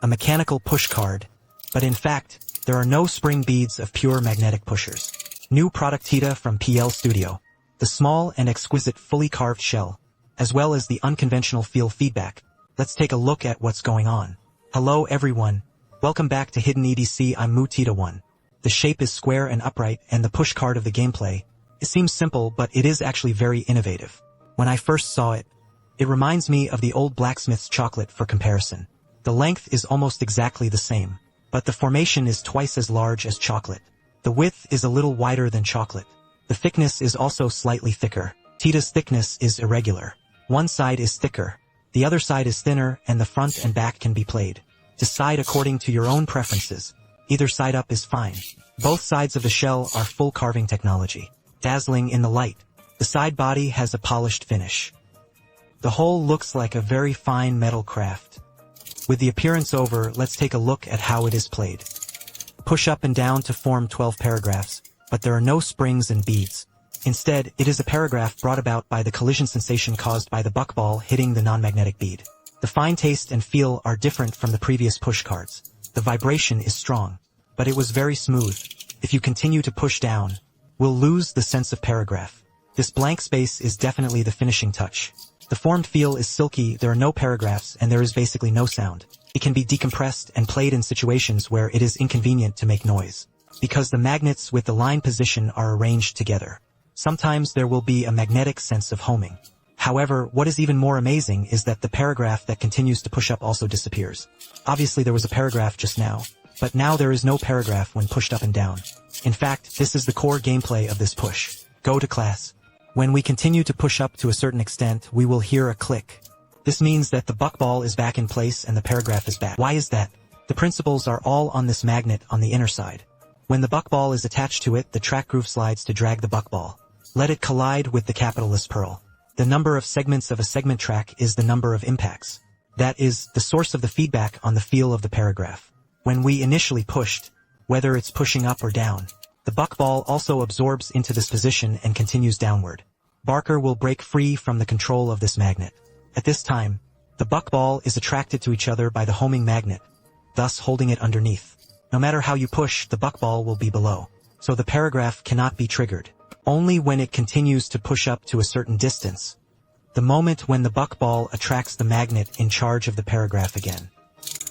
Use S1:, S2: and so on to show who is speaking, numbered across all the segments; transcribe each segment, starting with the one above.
S1: a mechanical push card, but in fact, there are no spring beads of pure magnetic pushers. New product Tita from PL Studio. The small and exquisite fully carved shell, as well as the unconventional feel feedback. Let's take a look at what's going on. Hello everyone, welcome back to Hidden EDC. I'm Mu Tita 1. The shape is square and upright, and the push card of the gameplay. It seems simple, but it is actually very innovative. When I first saw it, it reminds me of the old blacksmith's chocolate for comparison. The length is almost exactly the same, but the formation is twice as large as chocolate. The width is a little wider than chocolate. The thickness is also slightly thicker. Tita's thickness is irregular. One side is thicker, the other side is thinner, and the front and back can be played. Decide according to your own preferences. Either side up is fine. Both sides of the shell are full carving technology. Dazzling in the light. The side body has a polished finish. The whole looks like a very fine metal craft. With the appearance over, let's take a look at how it is played. Push up and down to form 12 paragraphs, but there are no springs and beads. Instead, it is a paragraph brought about by the collision sensation caused by the buckball hitting the non-magnetic bead. The fine taste and feel are different from the previous push cards. The vibration is strong, but it was very smooth. If you continue to push down, we'll lose the sense of paragraph. This blank space is definitely the finishing touch. The formed feel is silky, there are no paragraphs, and there is basically no sound. It can be decompressed and played in situations where it is inconvenient to make noise, because the magnets with the line position are arranged together. Sometimes there will be a magnetic sense of homing. However, what is even more amazing is that the paragraph that continues to push up also disappears. Obviously there was a paragraph just now, but now there is no paragraph when pushed up and down. In fact, this is the core gameplay of this push. Go to class. When we continue to push up to a certain extent, we will hear a click. This means that the buckball is back in place and the paragraph is back. Why is that? The principles are all on this magnet on the inner side. When the buckball is attached to it, the track groove slides to drag the buckball. Let it collide with the capitalist pearl. The number of segments of a segment track is the number of impacts. That is, the source of the feedback on the feel of the paragraph. When we initially pushed, whether it's pushing up or down, the buckball also absorbs into this position and continues downward. Barker will break free from the control of this magnet. At this time, the buckball is attracted to each other by the homing magnet, thus holding it underneath. No matter how you push, the buckball will be below, so the paragraph cannot be triggered. Only when it continues to push up to a certain distance, the moment when the buckball attracts the magnet in charge of the paragraph again.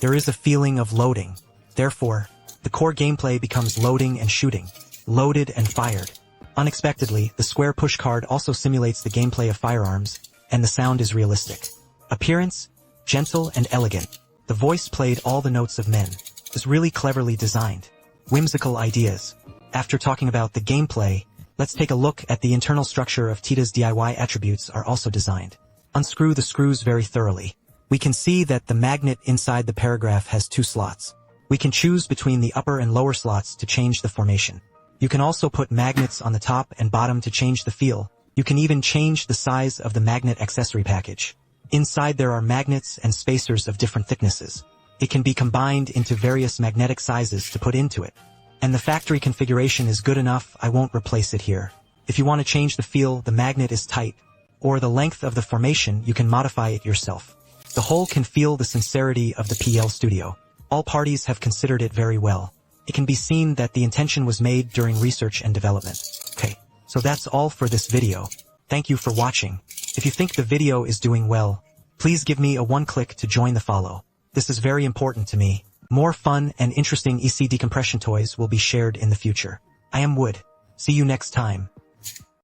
S1: There is a feeling of loading. Therefore, the core gameplay becomes loading and shooting, loaded and fired. Unexpectedly, the square push card also simulates the gameplay of firearms, and the sound is realistic. Appearance, gentle and elegant. The voice played all the notes of men. Is really cleverly designed. Whimsical ideas. After talking about the gameplay, let's take a look at the internal structure of Tita's DIY attributes are also designed. Unscrew the screws very thoroughly. We can see that the magnet inside the paragraph has two slots. We can choose between the upper and lower slots to change the formation. You can also put magnets on the top and bottom to change the feel. You can even change the size of the magnet accessory package. Inside there are magnets and spacers of different thicknesses. It can be combined into various magnetic sizes to put into it. And the factory configuration is good enough, I won't replace it here. If you want to change the feel, the magnet is tight, or the length of the formation, you can modify it yourself. The whole can feel the sincerity of the PL Studio. All parties have considered it very well. It can be seen that the intention was made during research and development. Okay, so that's all for this video. Thank you for watching. If you think the video is doing well, please give me a one click to join the follow. This is very important to me. More fun and interesting EC decompression toys will be shared in the future. I am Wood. See you next time.